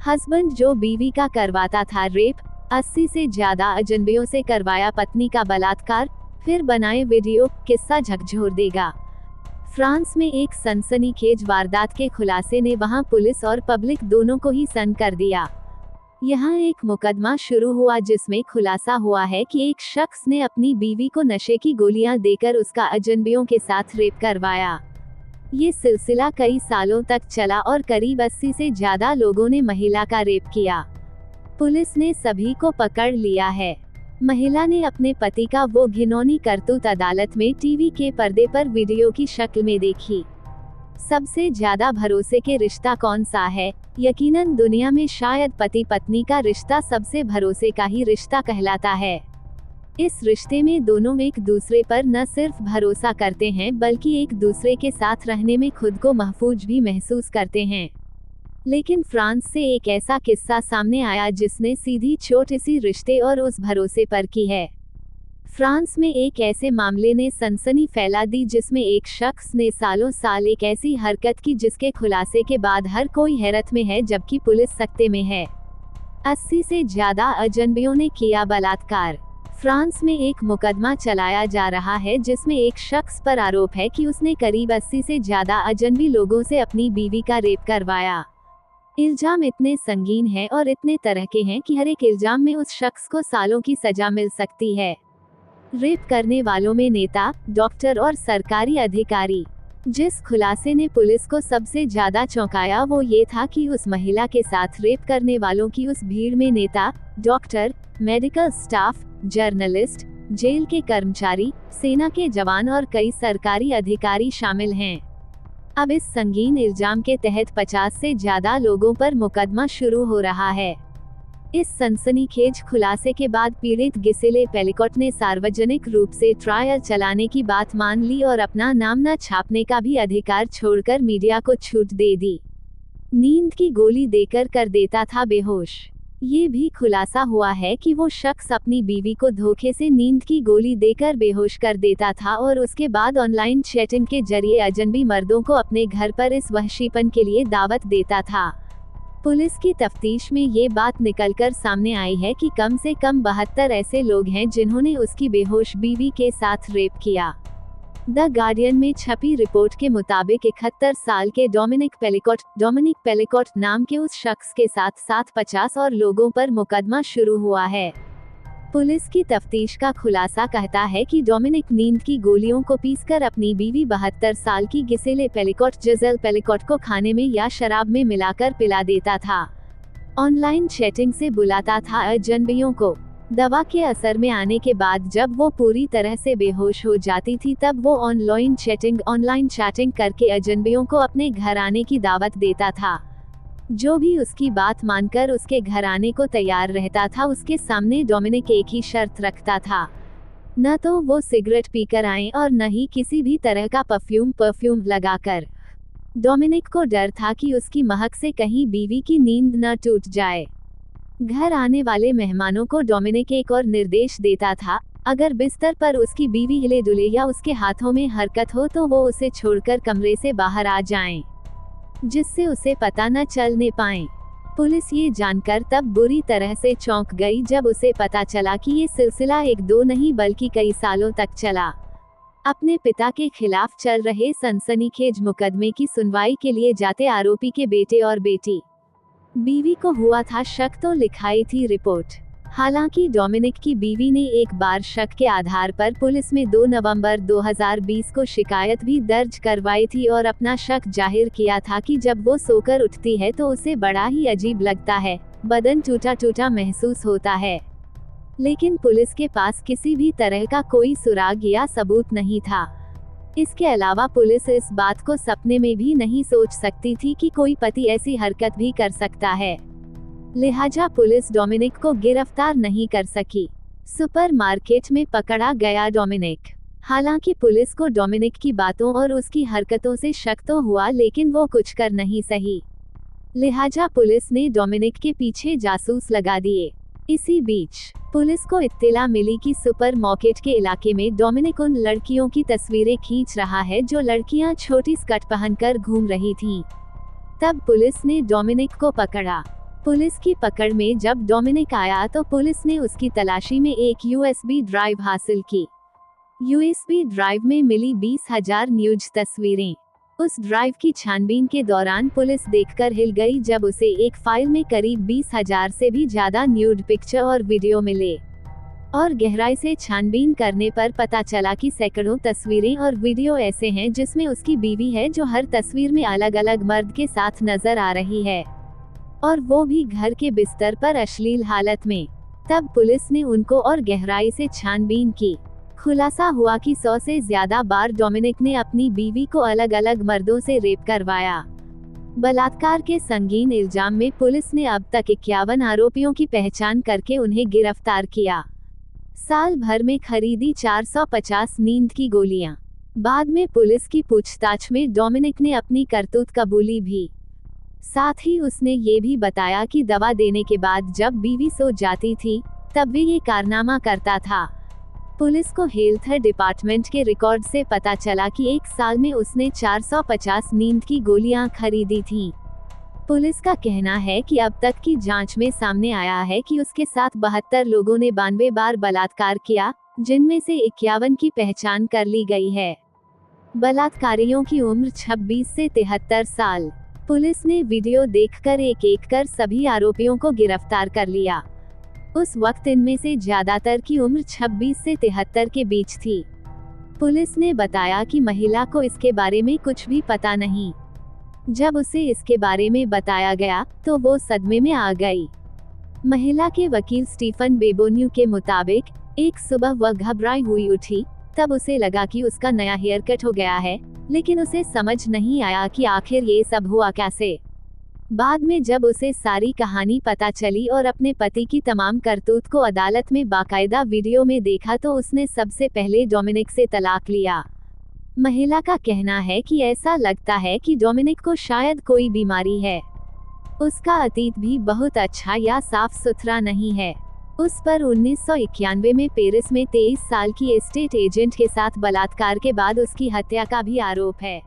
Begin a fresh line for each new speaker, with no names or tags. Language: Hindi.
हस्बैंड जो बीवी का करवाता था रेप, 80 से ज्यादा अजनबियों से करवाया पत्नी का बलात्कार, फिर बनाए वीडियो, किस्सा झकझोर देगा। फ्रांस में एक सनसनीखेज वारदात के खुलासे ने वहां पुलिस और पब्लिक दोनों को ही सन्न कर दिया। यहाँ एक मुकदमा शुरू हुआ जिसमें खुलासा हुआ है कि एक शख्स ने अपनी बीवी को नशे की गोलियां देकर उसका अजनबियों के साथ रेप करवाया। ये सिलसिला कई सालों तक चला और करीब 80 से ज्यादा लोगों ने महिला का रेप किया। पुलिस ने सभी को पकड़ लिया है। महिला ने अपने पति का वो घिनौनी करतूत अदालत में टीवी के पर्दे पर वीडियो की शक्ल में देखी। सबसे ज्यादा भरोसे के रिश्ता कौन सा है? यकीनन दुनिया में शायद पति पत्नी का रिश्ता सबसे भरोसे का ही रिश्ता कहलाता है। इस रिश्ते में दोनों एक दूसरे पर न सिर्फ भरोसा करते हैं बल्कि एक दूसरे के साथ रहने में खुद को महफूज भी महसूस करते हैं। लेकिन फ्रांस से एक ऐसा किस्सा सामने आया जिसने सीधी चोट इसी रिश्ते और उस भरोसे पर की है। फ्रांस में एक ऐसे मामले ने सनसनी फैला दी जिसमें एक शख्स ने सालों साल एक ऐसी हरकत की जिसके खुलासे के बाद हर कोई हैरत में है जबकि पुलिस सकते में है। 80 से ज्यादा अजनबियों ने किया बलात्कार। फ्रांस में एक मुकदमा चलाया जा रहा है जिसमें एक शख्स पर आरोप है कि उसने करीब 80 से ज्यादा अजनबी लोगों से अपनी बीवी का रेप करवाया। इल्जाम इतने संगीन हैं और इतने तरह के हैं कि हर एक इल्जाम में उस शख्स को सालों की सजा मिल सकती है। रेप करने वालों में नेता, डॉक्टर और सरकारी अधिकारी। जिस खुलासे ने पुलिस को सबसे ज्यादा चौंकाया वो ये था कि उस महिला के साथ रेप करने वालों की उस भीड़ में नेता, doctor, medical staff, journalist, jail के कर्मचारी, सेना के जवान और कई सरकारी अधिकारी शामिल हैं। अब इस संगीन इल्जाम के तहत 50 से ज्यादा लोगों पर मुकदमा शुरू हो रहा है। इस सनसनीखेज खुलासे के बाद पीड़ित गिसेले पेलिकॉट ने सार्वजनिक रूप से ट्रायल चलाने की बात मान ली और अपना नाम न छापने का भी अधिकार छोड़कर मीडिया को छूट दे दी। नींद की गोली देकर कर देता था बेहोश। ये भी खुलासा हुआ है कि वो शख्स अपनी बीवी को धोखे से नींद की गोली देकर बेहोश कर देता था और उसके बाद ऑनलाइन चैटिंग के जरिए अजनबी मर्दों को अपने घर पर इस वहशीपन के लिए दावत देता था। पुलिस की तफ्तीश में ये बात निकलकर सामने आई है कि कम से कम 72 ऐसे लोग हैं जिन्होंने उसकी बेहोश बीवी के साथ रेप किया। द गार्डियन में छपी रिपोर्ट के मुताबिक 71 साल के डोमिनिक पेलिकॉट नाम के उस शख्स के साथ 50 और लोगों पर मुकदमा शुरू हुआ है। पुलिस की तफ्तीश का खुलासा कहता है कि डोमिनिक नींद की गोलियों को पीसकर अपनी बीवी 72 साल की गिसेले पेलिकॉट जिजेल पेलिकॉट को खाने में या शराब में मिलाकर पिला देता था। ऑनलाइन चैटिंग से बुलाता था अजनबियों को। दवा के असर में आने के बाद जब वो पूरी तरह से बेहोश हो जाती थी तब वो ऑनलाइन चैटिंग करके अजनबियों को अपने घर आने की दावत देता था। जो भी उसकी बात मानकर उसके घर आने को तैयार रहता था उसके सामने डोमिनिक एक ही शर्त रखता था, न तो वो सिगरेट पीकर आए और न ही किसी भी तरह का परफ्यूम लगाकर। डोमिनिक को डर था कि उसकी महक से कहीं बीवी की नींद न टूट जाए। घर आने वाले मेहमानों को डोमिनिक एक और निर्देश देता था, अगर बिस्तर पर उसकी बीवी हिले डुले या उसके हाथों में हरकत हो तो वो उसे छोड़कर कमरे से बाहर आ जाएं, जिससे उसे पता न चलने पाए। पुलिस ये जानकर तब बुरी तरह से चौंक गई जब उसे पता चला कि ये सिलसिला 1-2 नहीं बल्कि कई सालों तक चला। अपने पिता के खिलाफ चल रहे सनसनीखेज मुकदमे की सुनवाई के लिए जाते आरोपी के बेटे और बेटी, बीवी को हुआ था शक तो लिखाई थी रिपोर्ट। हालांकि डोमिनिक की बीवी ने एक बार शक के आधार पर पुलिस में 2 नवंबर 2020 को शिकायत भी दर्ज करवाई थी और अपना शक जाहिर किया था कि जब वो सोकर उठती है तो उसे बड़ा ही अजीब लगता है, बदन टूटा टूटा महसूस होता है। लेकिन पुलिस के पास किसी भी तरह का कोई सुराग या सबूत नहीं था। इसके अलावा पुलिस इस बात को सपने में भी नहीं सोच सकती थी कि कोई पति ऐसी हरकत भी कर सकता है। लिहाजा पुलिस डोमिनिक को गिरफ्तार नहीं कर सकी। सुपरमार्केट में पकड़ा गया डोमिनिक। हालांकि पुलिस को डोमिनिक की बातों और उसकी हरकतों से शक तो हुआ लेकिन वो कुछ कर नहीं सही। लिहाजा पुलिस ने डोमिनिक के पीछे जासूस लगा दिए। इसी बीच पुलिस को इत्तला मिली कि सुपरमार्केट के इलाके में डोमिनिक उन लड़कियों की तस्वीरें खींच रहा है जो लड़कियां छोटी स्कर्ट पहनकर घूम रही थीं। तब पुलिस ने डोमिनिक को पकड़ा। पुलिस की पकड़ में जब डोमिनिक आया तो पुलिस ने उसकी तलाशी में एक USB ड्राइव हासिल की। USB ड्राइव में मिली 20,000 न्यूज तस्वीरें। उस ड्राइव की छानबीन के दौरान पुलिस देखकर हिल गई जब उसे एक फाइल में करीब 20,000 से भी ज्यादा न्यूड पिक्चर और वीडियो मिले। और गहराई से छानबीन करने पर पता चला कि सैकड़ों तस्वीरें और वीडियो ऐसे हैं जिसमें उसकी बीवी है जो हर तस्वीर में अलग अलग मर्द के साथ नजर आ रही है, और वो भी घर के बिस्तर पर अश्लील हालत में। तब पुलिस ने उनको और गहराई से छानबीन की। खुलासा हुआ कि 100 से ज्यादा बार डोमिनिक ने अपनी बीवी को अलग अलग मर्दों से रेप करवाया। बलात्कार के संगीन इल्जाम में पुलिस ने अब तक 51 आरोपियों की पहचान करके उन्हें गिरफ्तार किया। साल भर में खरीदी 450 नींद की गोलियां। बाद में पुलिस की पूछताछ में डोमिनिक ने अपनी करतूत कबूली भी। साथ ही उसने ये भी बताया कि दवा देने के बाद जब बीवी सो जाती थी तब भी ये कारनामा करता था। पुलिस को हेल्थ डिपार्टमेंट के रिकॉर्ड से पता चला कि एक साल में उसने 450 नींद की गोलियां खरीदी थीं। पुलिस का कहना है कि अब तक की जांच में सामने आया है कि उसके साथ 72 लोगों ने 92 बार बलात्कार किया, जिनमें से 51 की पहचान कर ली गई है। बलात्कारियों की उम्र 26 से 73 साल। पुलिस ने वीडियो देखकर एक एक कर सभी आरोपियों को गिरफ्तार कर लिया। उस वक्त इनमें से ज्यादातर की उम्र 26 से 73 के बीच थी। पुलिस ने बताया कि महिला को इसके बारे में कुछ भी पता नहीं। जब उसे इसके बारे में बताया गया तो वो सदमे में आ गई। महिला के वकील स्टीफन बेबोन्यू के मुताबिक, एक सुबह वह घबराई हुई उठी। तब उसे लगा कि उसका नया हेयर कट हो गया है, लेकिन उसे समझ नहीं आया कि आखिर ये सब हुआ कैसे। बाद में जब उसे सारी कहानी पता चली और अपने पति की तमाम करतूत को अदालत में बाकायदा वीडियो में देखा तो उसने सबसे पहले डोमिनिक से तलाक लिया। महिला का कहना है कि ऐसा लगता है कि डोमिनिक को शायद कोई बीमारी है। उसका अतीत भी बहुत अच्छा या साफ सुथरा नहीं है। उस पर 1991 में पेरिस में 23 साल की एस्टेट एजेंट के साथ बलात्कार के बाद उसकी हत्या का भी आरोप है।